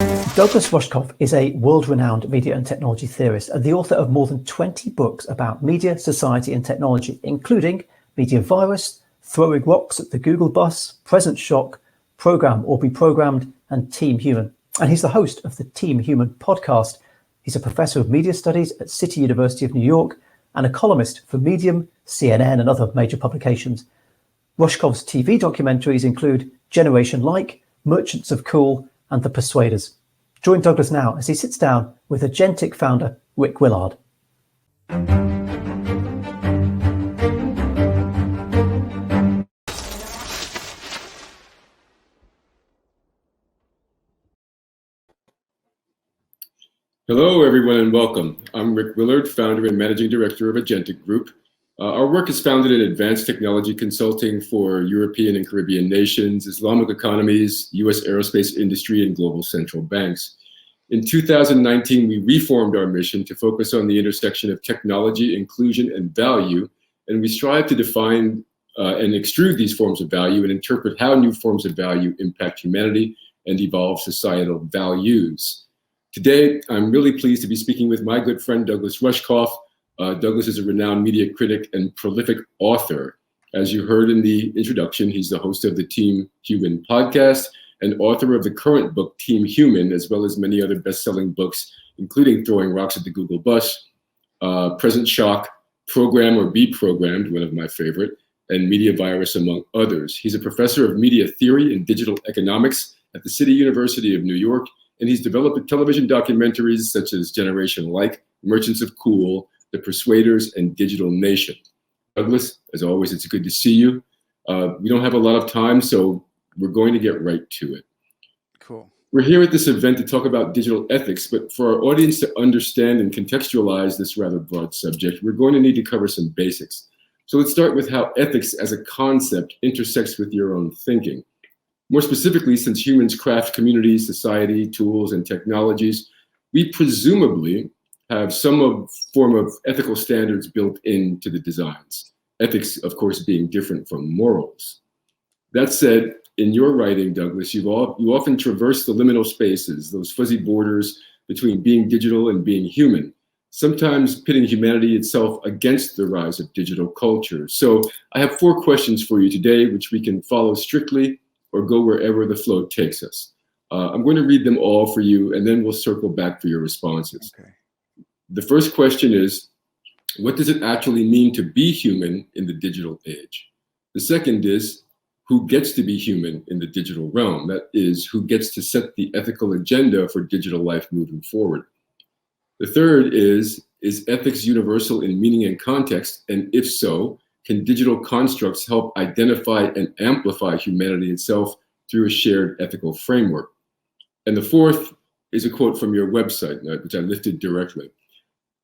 Douglas Rushkoff is a world-renowned media and technology theorist and the author of more than 20 books about media, society, and technology, including Media Virus, Throwing Rocks at the Google Bus, Present Shock, Program or Be Programmed, and Team Human. And he's the host of the Team Human podcast. He's a professor of media studies at City University of New York and a columnist for Medium, CNN, and other major publications. Rushkoff's TV documentaries include Generation Like, Merchants of Cool, and The Persuaders. Join Douglas now as he sits down with Agentic founder Rik Willard. Hello, everyone, and welcome. I'm Rik Willard, founder and managing director of Agentic Group. Our work is founded in advanced technology consulting for European and Caribbean nations, Islamic economies, U.S. aerospace industry, and global central banks. In 2019, we reformed our mission to focus on the intersection of technology, inclusion, and value, and we strive to define and extrude these forms of value and interpret how new forms of value impact humanity and evolve societal values. Today, I'm really pleased to be speaking with my good friend, Douglas Rushkoff. Douglas is a renowned media critic and prolific author. As you heard in the introduction, he's the host of the Team Human podcast and author of the current book, Team Human, as well as many other best-selling books, including Throwing Rocks at the Google Bus, Present Shock, Program or Be Programmed, one of my favorite, and Media Virus, among others. He's a professor of media theory and digital economics at the City University of New York, and he's developed television documentaries such as Generation Like, Merchants of Cool, The Persuaders, and Digital Nation. Douglas, as always, it's good to see you. We don't have a lot of time, so we're going to get right to it. Cool. We're here at this event to talk about digital ethics, but for our audience to understand and contextualize this rather broad subject, we're going to need to cover some basics. So let's start with how ethics as a concept intersects with your own thinking. More specifically, since humans craft communities, society, tools, and technologies, we presumably have some form of ethical standards built into the designs. Ethics, of course, being different from morals. That said, in your writing, Douglas, you often traverse the liminal spaces, those fuzzy borders between being digital and being human, sometimes pitting humanity itself against the rise of digital culture. So I have 4 questions for you today, which we can follow strictly or go wherever the flow takes us. I'm going to read them all for you, and then we'll circle back for your responses. Okay. The first question is, what does it actually mean to be human in the digital age? The second is, who gets to be human in the digital realm? That is, who gets to set the ethical agenda for digital life moving forward? The third is ethics universal in meaning and context? And if so, can digital constructs help identify and amplify humanity itself through a shared ethical framework? And the fourth is a quote from your website, which I lifted directly.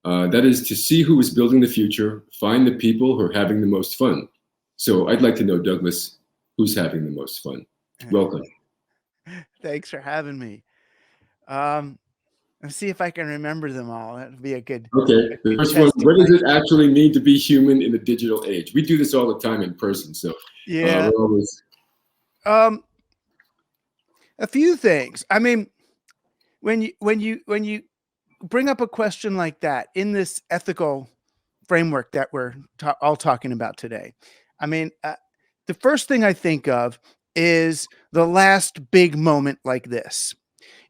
That is, to see who is building the future, find the people who are having the most fun. So I'd like to know, Douglas, who's having the most fun? Welcome. Thanks for having me. Let's see if I can remember them all. That would be a good. Okay, the first one, what does it actually mean to be human in the digital age? We do this all the time in person, so yeah. We're always... A few things. I mean, when you bring up a question like that in this ethical framework that we're all talking about today, I mean, the first thing I think of is the last big moment like this,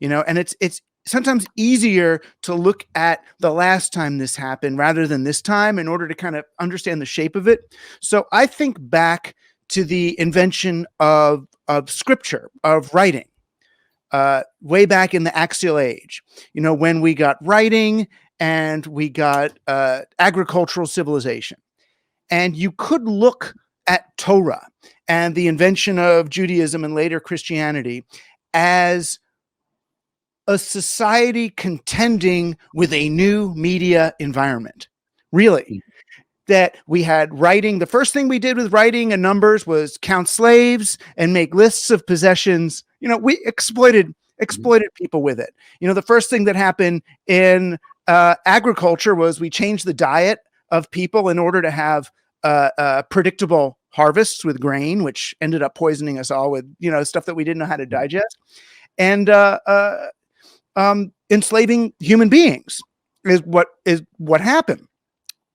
and it's sometimes easier to look at the last time this happened rather than this time in order to kind of understand the shape of it. So I think back to the invention of scripture, of writing, way back in the axial age, when we got writing and we got agricultural civilization. And you could look at Torah and the invention of Judaism and later Christianity as a society contending with a new media environment. Really, that we had writing. The first thing we did with writing and numbers was count slaves and make lists of possessions. We exploited people with it. The first thing that happened in agriculture was we changed the diet of people in order to have predictable harvests with grain, which ended up poisoning us all with, stuff that we didn't know how to digest. And enslaving human beings is what happened.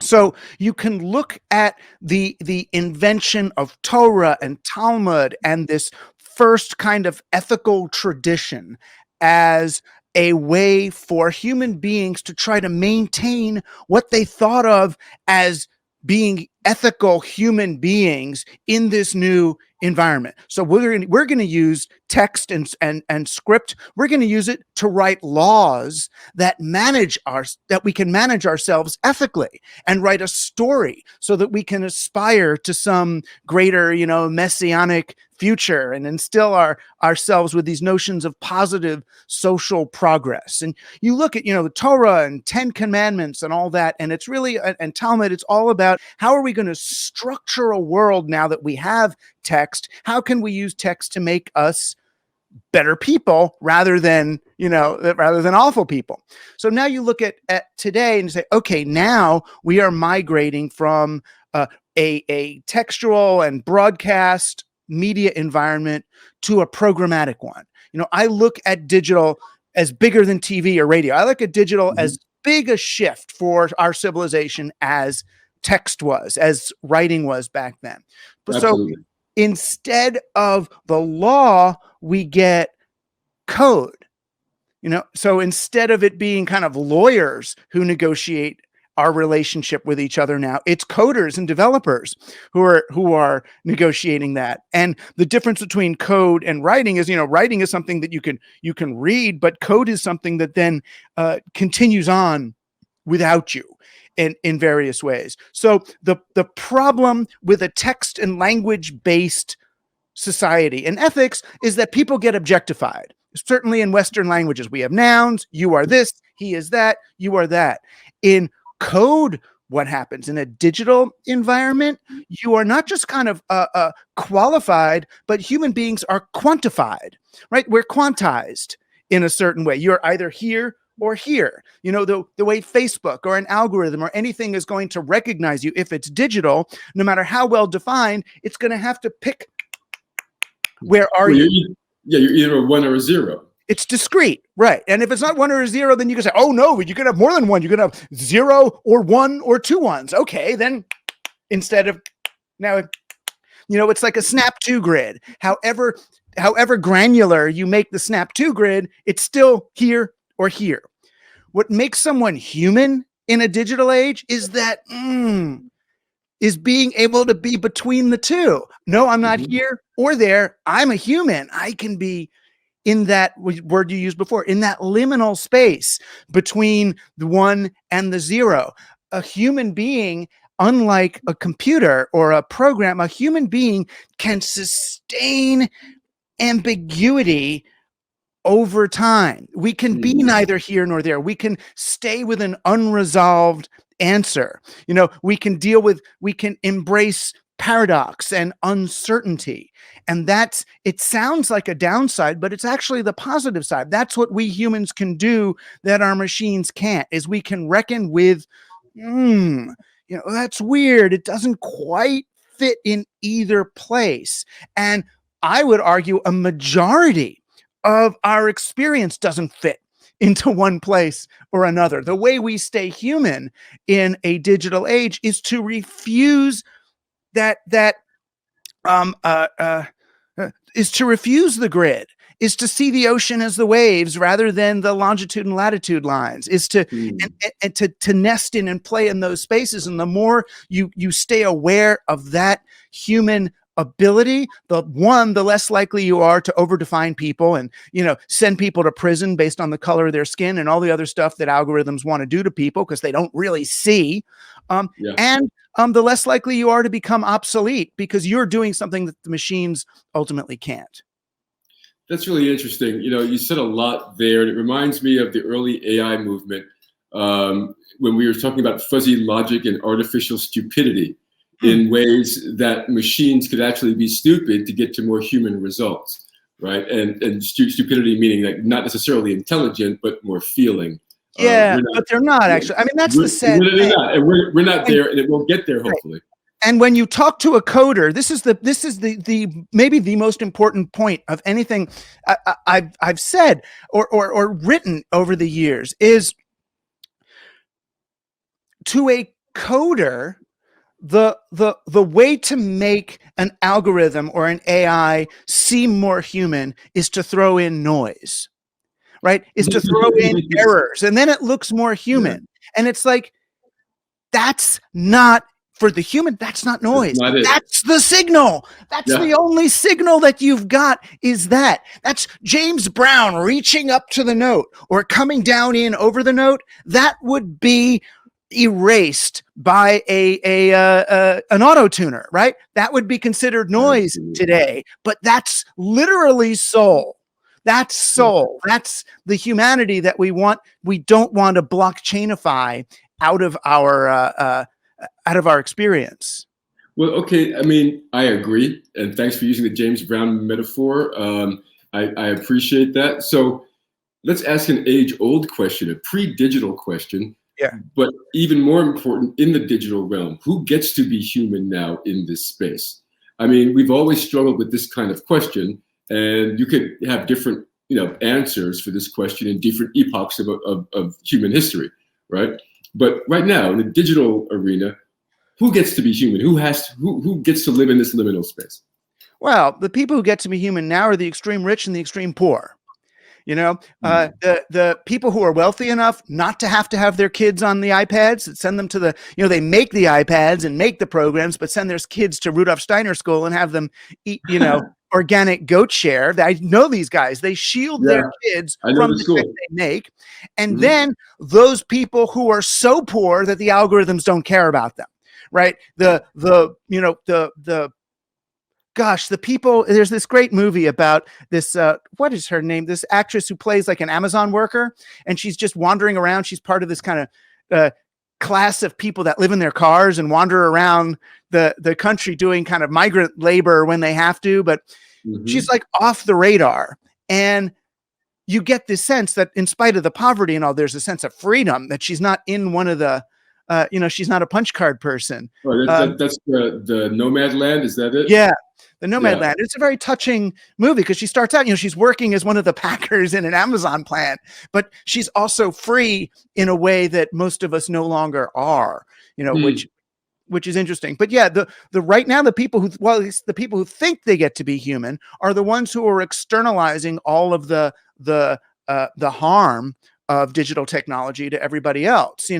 So you can look at the invention of Torah and Talmud and this first kind of ethical tradition as a way for human beings to try to maintain what they thought of as being ethical human beings in this new environment. So we're going to use text and script. We're going to use it to write laws that we can manage ourselves ethically, and write a story so that we can aspire to some greater, messianic future and instill ourselves with these notions of positive social progress. And you look at, the Torah and 10 Commandments and all that, and it's really, and Talmud, it's all about how are we going to structure a world now that we have text? How can we use text to make us better people rather than awful people? So now you look at today and say, okay, now we are migrating from a textual and broadcast media environment to a programmatic one. I look at digital as bigger than TV or radio. I look at digital as big a shift for our civilization as text was, as writing was back then. Absolutely. So instead of the law, we get code. So instead of it being kind of lawyers who negotiate our relationship with each other, now it's coders and developers who are negotiating that. And the difference between code and writing is, writing is something that you can read, but code is something that then continues on without you in various ways. So the problem with a text and language based society and ethics is that people get objectified. Certainly in Western languages, we have nouns. You are this, he is that, you are that. In code, what happens in a digital environment, you are not just kind of qualified, but human beings are quantified, right? We're quantized in a certain way. You're either here or here. The way Facebook or an algorithm or anything is going to recognize you, if it's digital, no matter how well defined, it's going to have to pick where are you. You're either a 1 or a 0. It's discrete, right? And if it's not 1 or a 0, then you can say, oh no, you can have more than one. You can have 0 or 1 or 2 ones. Okay, then instead of now, it's like a snap 2 grid. However granular you make the snap 2 grid, it's still here or here. What makes someone human in a digital age is that is being able to be between the two. No, I'm not here or there. I'm a human. I can be in that word you used before, in that liminal space between the 1 and the 0. A human being, unlike a computer or a program, a human being can sustain ambiguity over time. We can be neither here nor there. We can stay with an unresolved answer. We can embrace paradox and uncertainty. And it sounds like a downside, but it's actually the positive side. That's what we humans can do that our machines can't, is we can reckon with, that's weird. It doesn't quite fit in either place. And I would argue a majority of our experience doesn't fit into one place or another. The way we stay human in a digital age is to refuse is to refuse the grid, is to see the ocean as the waves rather than the longitude and latitude lines, is to and to nest in and play in those spaces. And the more you stay aware of that human ability, the less likely you are to overdefine people and, send people to prison based on the color of their skin and all the other stuff that algorithms want to do to people because they don't really see. And the less likely you are to become obsolete because you're doing something that the machines ultimately can't. That's really interesting. You said a lot there, and it reminds me of the early AI movement when we were talking about fuzzy logic and artificial stupidity in ways that machines could actually be stupid to get to more human results, right? And stupidity meaning like not necessarily intelligent, but more feeling. But they're not actually. I mean, that's the sad thing. They're not, and we're not there, and it won't get there, hopefully. And when you talk to a coder, this is the maybe the most important point of anything I've said or written over the years is, to a coder, the way to make an algorithm or an AI seem more human is to throw in noise, right? Is to throw in errors, and then it looks more human. Yeah. And it's like, that's not, for the human, that's not noise. That's the signal. That's the only signal that you've got, is that. That's James Brown reaching up to the note or coming down in over the note. That would be erased by an auto tuner, right? That would be considered noise today, but that's literally soul. That's soul. That's the humanity that we want. We don't want to blockchainify out of our experience. Well, okay. I mean, I agree, and thanks for using the James Brown metaphor. I appreciate that. So let's ask an age-old question, a pre-digital question. Yeah. But even more important, in the digital realm, who gets to be human now in this space? I mean, we've always struggled with this kind of question, and you could have different, answers for this question in different epochs of human history, right? But right now, in the digital arena, who gets to be human? Who gets to live in this liminal space? Well, the people who get to be human now are the extreme rich and the extreme poor. The people who are wealthy enough not to have their kids on the iPads, and send them to the, they make the iPads and make the programs, but send their kids to Rudolf Steiner School and have them eat, organic goat share. I know these guys, they shield their kids from the tech they make. And then those people who are so poor that the algorithms don't care about them, right? Gosh, the people, there's this great movie about this, what is her name? This actress who plays like an Amazon worker, and she's just wandering around. She's part of this kind of class of people that live in their cars and wander around the country doing kind of migrant labor when they have to, but she's like off the radar. And you get this sense that in spite of the poverty and all, there's a sense of freedom, that she's not in one of the, she's not a punch card person. Oh, that's the Nomad Land, is that it? Yeah. The Nomad Land. It's a very touching movie because she starts out, she's working as one of the packers in an Amazon plant, but she's also free in a way that most of us no longer are, which is interesting. But yeah, the right now, the people who think they get to be human are the ones who are externalizing all of the harm of digital technology to everybody else.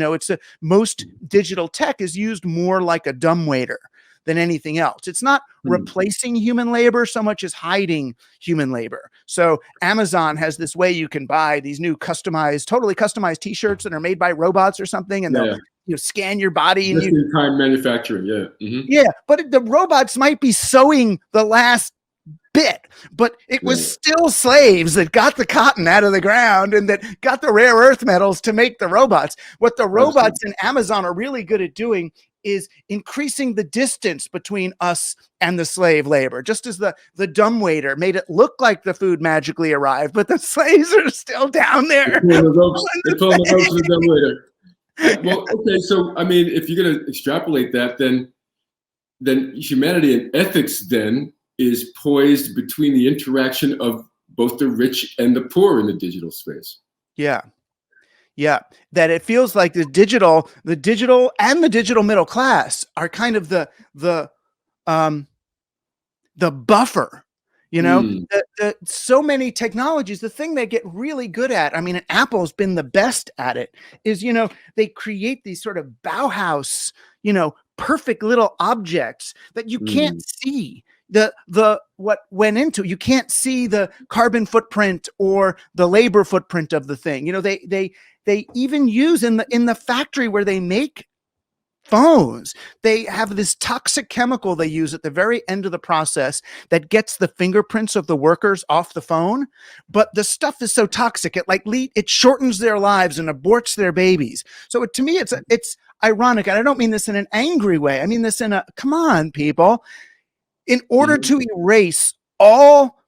Most digital tech is used more like a dumbwaiter than anything else. It's not replacing human labor so much as hiding human labor. So Amazon has this way you can buy these new totally customized t-shirts that are made by robots or something, and they'll scan your body. Just in time manufacturing, Yeah, but the robots might be sewing the last bit, but it was still slaves that got the cotton out of the ground and that got the rare earth metals to make the robots. What the robots in Amazon are really good at doing is increasing the distance between us and the slave labor. Just as the dumbwaiter made it look like the food magically arrived, but the slaves are still down there. They're pulling the ropes of the dumbwaiter. Well, okay, so I mean, if you're going to extrapolate that, then humanity and ethics then is poised between the interaction of both the rich and the poor in the digital space. Yeah. Yeah, that it feels like the digital and the digital middle class are kind of the buffer, so many technologies. The thing they get really good at, I mean, Apple's been the best at it, is, they create these sort of Bauhaus, perfect little objects that you can't see. What went into, you can't see the carbon footprint or the labor footprint of the thing. They even use in the factory where they make phones, they have this toxic chemical they use at the very end of the process that gets the fingerprints of the workers off the phone. But the stuff is so toxic, it shortens their lives and aborts their babies. So to me, it's ironic. And I don't mean this in an angry way. I mean this in come on, people. In order to erase all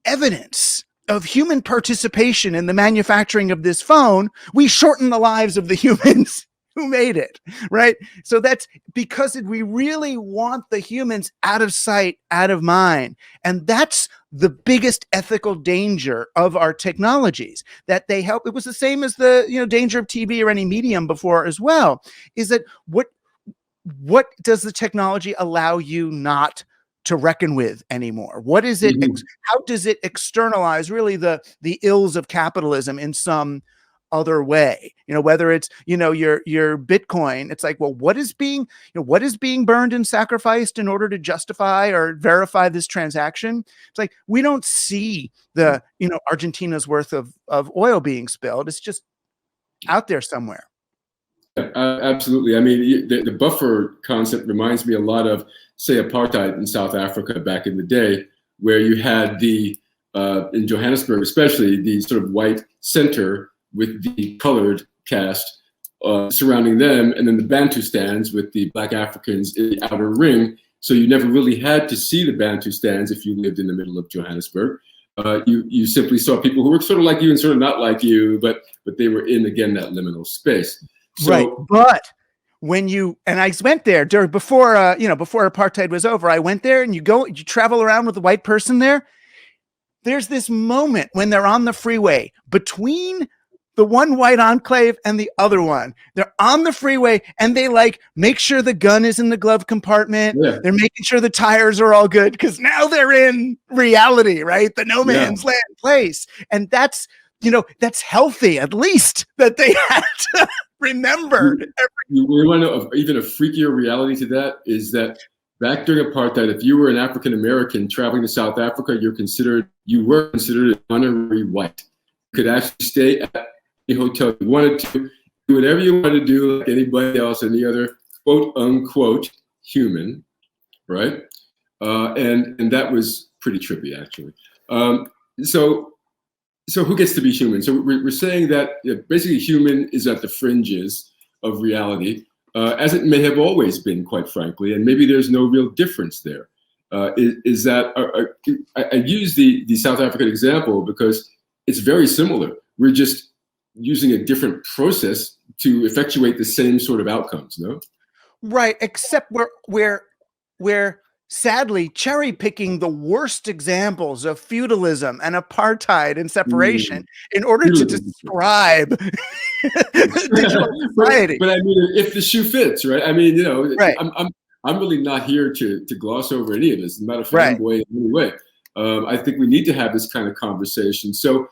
evidence of human participation in the manufacturing of this phone, we shorten the lives of the humans. who made it, right? So that's because we really want the humans out of sight, out of mind. And that's the biggest ethical danger of our technologies, that they help. It was the same as the danger of TV or any medium before as well, is that what does the technology allow you not to reckon with anymore? What is it? How does it externalize really the ills of capitalism in some other way? Whether it's your Bitcoin, it's like, well, what is being burned and sacrificed in order to justify or verify this transaction? It's like, we don't see the Argentina's worth of oil being spilled. It's just out there somewhere. Absolutely. I mean, the buffer concept reminds me a lot of, say, apartheid in South Africa back in the day, where you had in Johannesburg especially, the sort of white center with the colored cast surrounding them, and then the Bantustans with the Black Africans in the outer ring. So you never really had to see the Bantustans if you lived in the middle of Johannesburg. You simply saw people who were sort of like you and sort of not like you, but they were in, again, that liminal space. So, right, but and I went there before apartheid was over. I went there, and you travel around with a white person there. There's this moment when they're on the freeway between the one white enclave and the other one. They're on the freeway, and they make sure the gun is in the glove compartment. Yeah. They're making sure the tires are all good, because now they're in reality, right? The no man's land place, and that's healthy, at least, that they had to remember. You want to know even a freakier reality to that is that back during apartheid, if you were an African American traveling to South Africa, you were considered an honorary white. You could actually stay at any hotel you wanted to, do whatever you wanted to do, like anybody else, any other quote unquote human, right? And that was pretty trippy, actually. So who gets to be human? So we're saying that basically human is at the fringes of reality, as it may have always been, quite frankly, and maybe there's no real difference there. I use the South African example because it's very similar. We're just using a different process to effectuate the same sort of outcomes, no? Right, except we're sadly cherry picking the worst examples of feudalism and apartheid and separation in order to describe digital society. But I mean, if the shoe fits, right? I mean, right. I'm really not here to gloss over any of this. I'm not a fanboy in any way. I think we need to have this kind of conversation. So,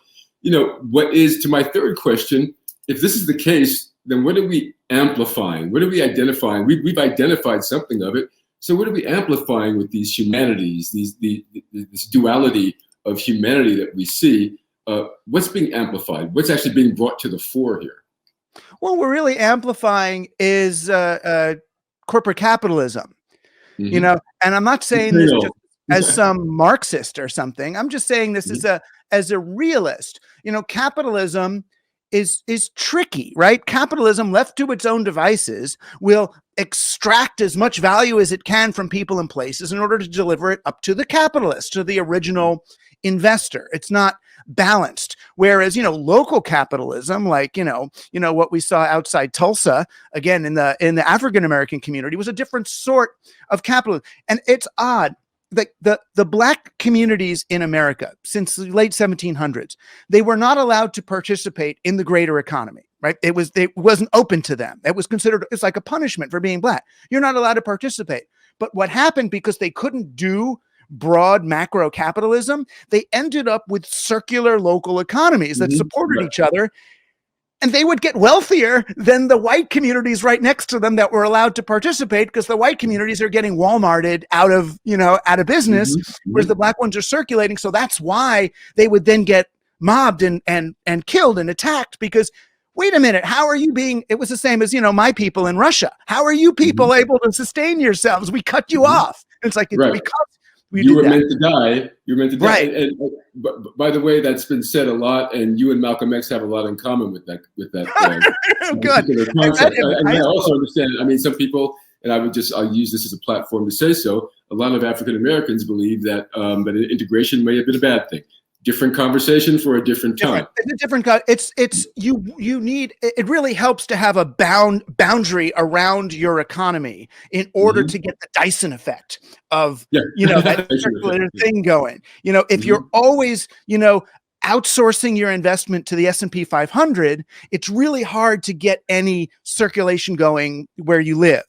what is, to my third question, if this is the case, then what are we amplifying? What are we identifying? We've identified something of it. So what are we amplifying with these humanities, this duality of humanity that we see? What's being amplified? What's actually being brought to the fore here? Well, we're really amplifying is corporate capitalism, and I'm not saying this just as some Marxist or something. I'm just saying this as a realist. Capitalism is tricky, right? Capitalism, left to its own devices, will extract as much value as it can from people and places in order to deliver it up to the capitalist, to the original investor. It's not balanced. Whereas, local capitalism, like, what we saw outside Tulsa, again, in the African-American community, was a different sort of capitalism. And it's odd. The black communities in America since the late 1700s, they were not allowed to participate in the greater economy, right? It wasn't open to them. It was considered, it's like a punishment for being black. You're not allowed to participate. But what happened, because they couldn't do broad macro capitalism, they ended up with circular local economies that supported each other. And they would get wealthier than the white communities right next to them that were allowed to participate, because the white communities are getting Walmarted out of business, whereas the black ones are circulating. So that's why they would then get mobbed and killed and attacked, because wait a minute, how are you being, it was the same as, my people in Russia. How are you people able to sustain yourselves? We cut you off. And it's like, it's because you were meant to die. You were meant to die. Right. And by the way, that's been said a lot, and you and Malcolm X have a lot in common with that. Good. Concept. I also understand. I mean, some people, and I'll use this as a platform to say so. A lot of African Americans believe that that integration may have been a bad thing. different conversation for a different time. It's a different. You need. It really helps to have a boundary around your economy in order to get the Dyson effect of that circular thing going. If you're always outsourcing your investment to the S&P 500, it's really hard to get any circulation going where you live.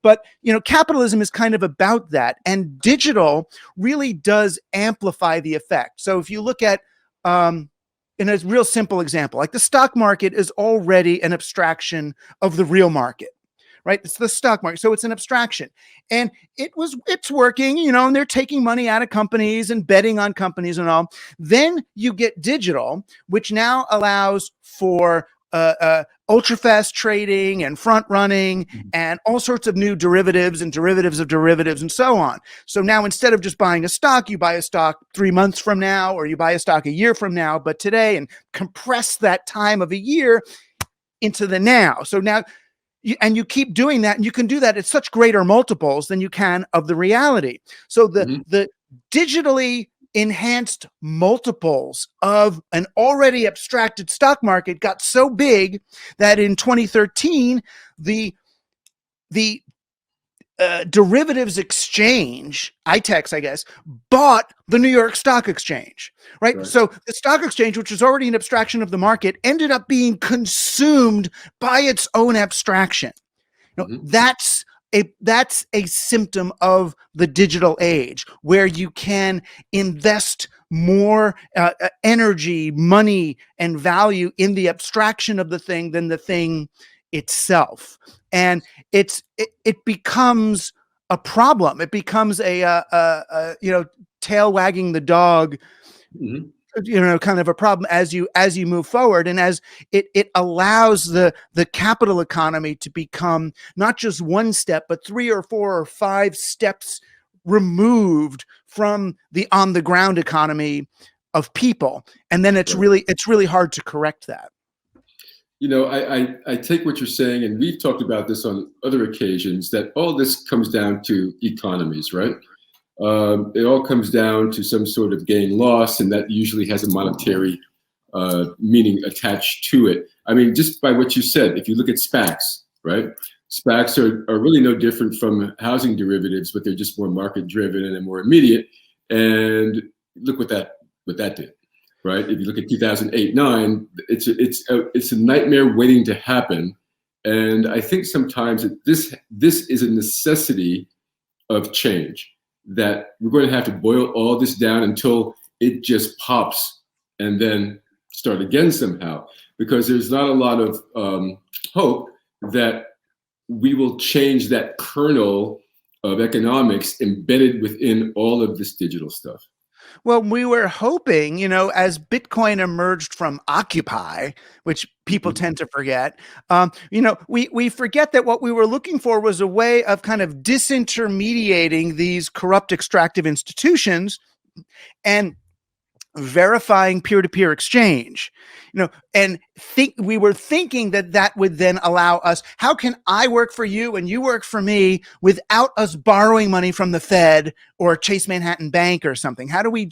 But capitalism is kind of about that, and digital really does amplify the effect. So if you look at in a real simple example, like the stock market is already an abstraction of the real market, right? It's the stock market. So it's an abstraction, and it's working, and they're taking money out of companies and betting on companies and all. Then you get digital, which now allows for ultra fast trading and front running and all sorts of new derivatives and derivatives of derivatives and so on. So now instead of just buying a stock, you buy a stock 3 months from now, or you buy a stock a year from now, but today, and compress that time of a year into the now. So now, and you keep doing that, and you can do that at such greater multiples than you can of the reality. So the digitally enhanced multiples of an already abstracted stock market got so big that in 2013, the derivatives exchange, ITEX, I guess, bought the New York Stock Exchange, right? So the stock exchange, which was already an abstraction of the market, ended up being consumed by its own abstraction. That's a symptom of the digital age, where you can invest more energy, money, and value in the abstraction of the thing than the thing itself. And it becomes a problem. It becomes a tail wagging the dog, kind of a problem as you move forward, and as it allows the capital economy to become not just one step, but 3 or 4 or 5 steps removed from the on the ground economy of people. And then it's really hard to correct that. I take what you're saying, and we've talked about this on other occasions, that all this comes down to economies, right? It all comes down to some sort of gain loss, and that usually has a monetary meaning attached to it. I mean, just by what you said, if you look at SPACs, right? SPACs are really no different from housing derivatives, but they're just more market driven and more immediate. And look what that did, right? If you look at 2008-9, it's a nightmare waiting to happen. And I think sometimes that this is a necessity of change, that we're going to have to boil all this down until it just pops and then start again somehow, because there's not a lot of hope that we will change that kernel of economics embedded within all of this digital stuff. Well, we were hoping, as Bitcoin emerged from Occupy, which people tend to forget, we forget that what we were looking for was a way of kind of disintermediating these corrupt extractive institutions and verifying peer-to-peer exchange, and we were thinking that would then allow us, how can I work for you and you work for me without us borrowing money from the Fed or Chase Manhattan Bank or something? How do we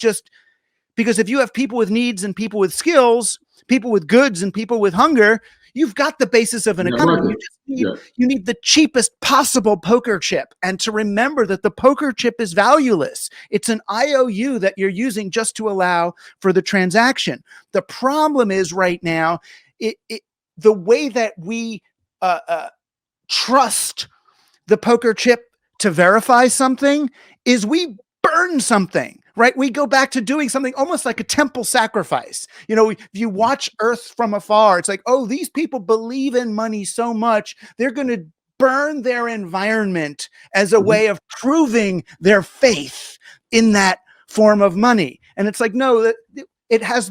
because if you have people with needs and people with skills, people with goods and people with hunger, you've got the basis of an economy. You need the cheapest possible poker chip. And to remember that the poker chip is valueless. It's an IOU that you're using just to allow for the transaction. The problem is right now, the way that we trust the poker chip to verify something is we burn something. Right? We go back to doing something almost like a temple sacrifice. If you watch Earth from afar, it's like, oh, these people believe in money so much, they're going to burn their environment as a way of proving their faith in that form of money. And it's like, no, it has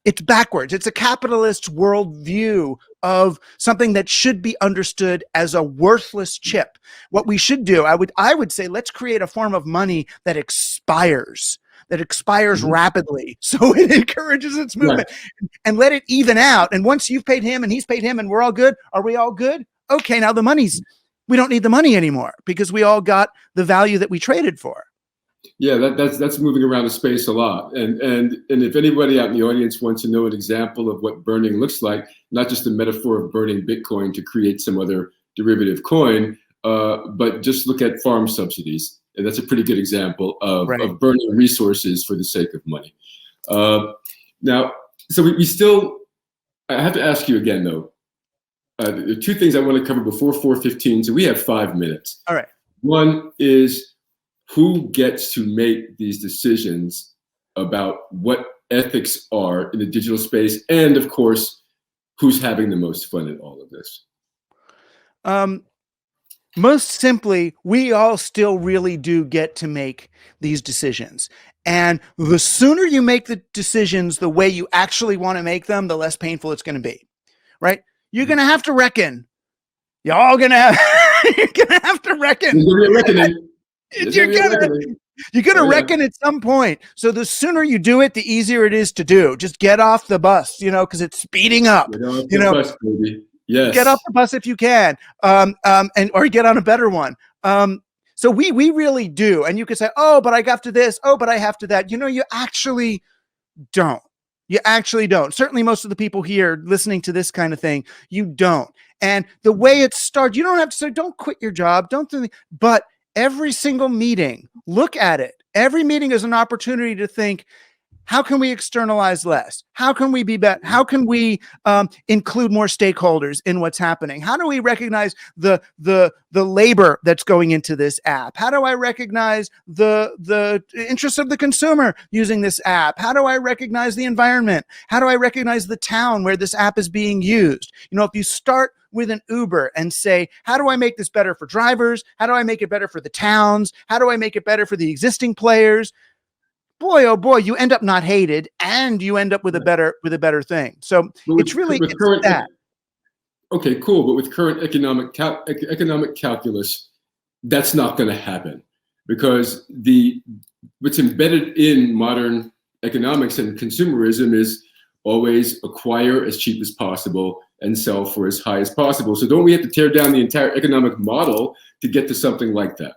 it's backwards. It's a capitalist worldview of something that should be understood as a worthless chip. What we should do, I would say, let's create a form of money that expires rapidly, so it encourages its movement, and let it even out. And once you've paid him and he's paid him and we're all good, are we all good? Okay, now we don't need the money anymore because we all got the value that we traded for. Yeah, that's moving around the space a lot. And if anybody out in the audience wants to know an example of what burning looks like, not just the metaphor of burning Bitcoin to create some other derivative coin, but just look at farm subsidies. And that's a pretty good example of burning resources for the sake of money. Now, so we still, I have to ask you again, though. There are two things I want to cover before 4:15, so we have 5 minutes. All right. One is, who gets to make these decisions about what ethics are in the digital space? And of course, who's having the most fun in all of this? Most simply, we all still really do get to make these decisions. And the sooner you make the decisions the way you actually want to make them, the less painful it's going to be, right? You're going to have to reckon. You're all going to have, you're going to have to reckon. You're gonna reckon at some point. So the sooner you do it, the easier it is to do. Just get off the bus, because it's speeding up. Get off the bus, baby. Yes. Get off the bus if you can, or get on a better one. So we really do. And you could say, oh, but I got to this. Oh, but I have to that. You actually don't. You actually don't. Certainly most of the people here listening to this kind of thing, you don't. And the way it starts, you don't have to say, don't quit your job. Don't do anything. But every single meeting, look at it. Every meeting is an opportunity to think, how can we externalize less? How can we be better? How can we include more stakeholders in what's happening? How do we recognize the labor that's going into this app? How do I recognize the interests of the consumer using this app? How do I recognize the environment? How do I recognize the town where this app is being used? If you start with an Uber and say, how do I make this better for drivers? How do I make it better for the towns? How do I make it better for the existing players? Boy, oh boy, you end up not hated, and you end up with a better thing. So it's really that. Okay, cool. But with current economic calculus, that's not going to happen, because what's embedded in modern economics and consumerism is always acquire as cheap as possible and sell for as high as possible. So don't we have to tear down the entire economic model to get to something like that?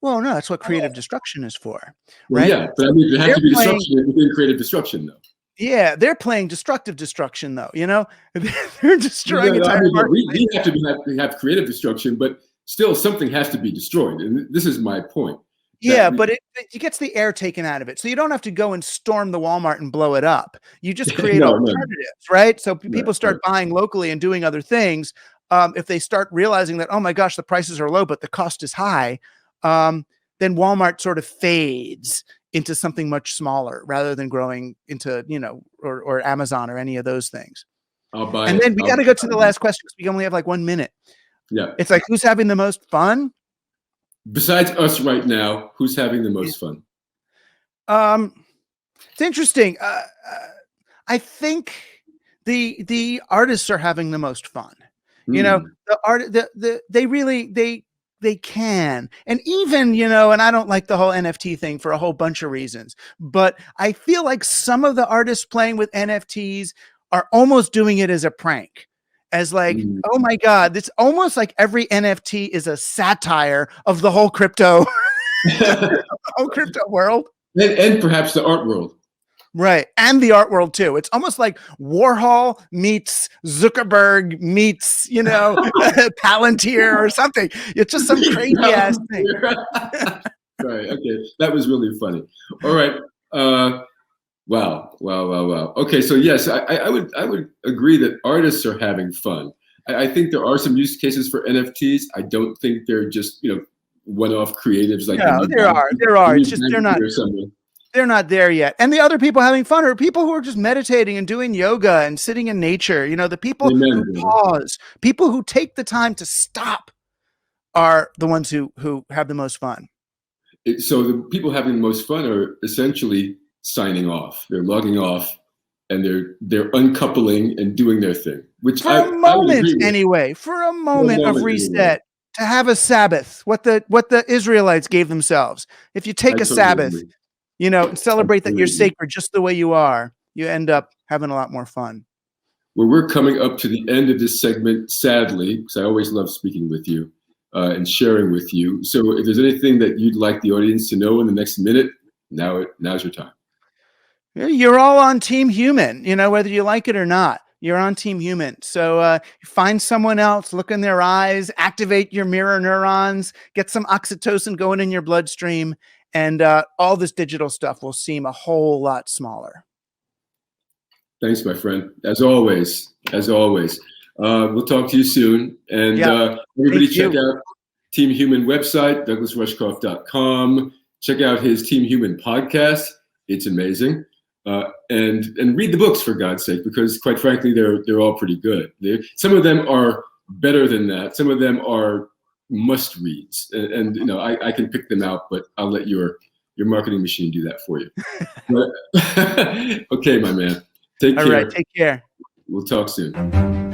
Well, no, that's what creative destruction is for, well, right? Yeah, but I mean, there has to be disruption within creative destruction, though. Yeah, they're playing destructive destruction, though. They're destroying entire markets. We have to have creative destruction, but still something has to be destroyed, and this is my point. Yeah, but it gets the air taken out of it, so you don't have to go and storm the Walmart and blow it up. You just create alternatives, right? So people start buying locally and doing other things. If they start realizing that, oh my gosh, the prices are low, but the cost is high. Then Walmart sort of fades into something much smaller rather than growing into, or Amazon or any of those things. And then we got to go to the last question, because we only have like 1 minute. Yeah. It's like, who's having the most fun? Besides us right now, who's having the most fun? It's interesting. I think the artists are having the most fun. They can. And even, and I don't like the whole NFT thing for a whole bunch of reasons, but I feel like some of the artists playing with NFTs are almost doing it as a prank, as like, oh my God, it's almost like every NFT is a satire of the whole crypto, world. And perhaps the art world. Right. And the art world too. It's almost like Warhol meets Zuckerberg meets, Palantir or something. It's just some crazy ass thing. Right. Okay. That was really funny. All right. Wow. Okay. So yes, I would agree that artists are having fun. I think there are some use cases for NFTs. I don't think they're just, one-off creatives like. No, there are. It's just they're not there yet. And the other people having fun are people who are just meditating and doing yoga and sitting in nature. The people who pause, people who take the time to stop are the ones who have the most fun. So the people having the most fun are essentially signing off. They're logging off, and they're uncoupling and doing their thing. Which for a moment of reset, to have a Sabbath, what the Israelites gave themselves. If you take a Sabbath, and celebrate that you're sacred just the way you are, you end up having a lot more fun. Well, we're coming up to the end of this segment, sadly, because I always love speaking with you. and sharing with you. So if there's anything that you'd like the audience to know in the next minute, now's your time. You're all on Team Human, whether you like it or not. You're on Team Human. So find someone else, look in their eyes, activate your mirror neurons, get some oxytocin going in your bloodstream, and all this digital stuff will seem a whole lot smaller. Thanks, my friend. As always. We'll talk to you soon. And everybody check out Team Human website, douglasrushkoff.com. Check out his Team Human podcast. It's amazing. And read the books, for God's sake, because quite frankly, they're all pretty good. Some of them are better than that. Some of them are must reads, and I can pick them out, but I'll let your marketing machine do that for you. Okay, my man. Take care. All right, take care. We'll talk soon.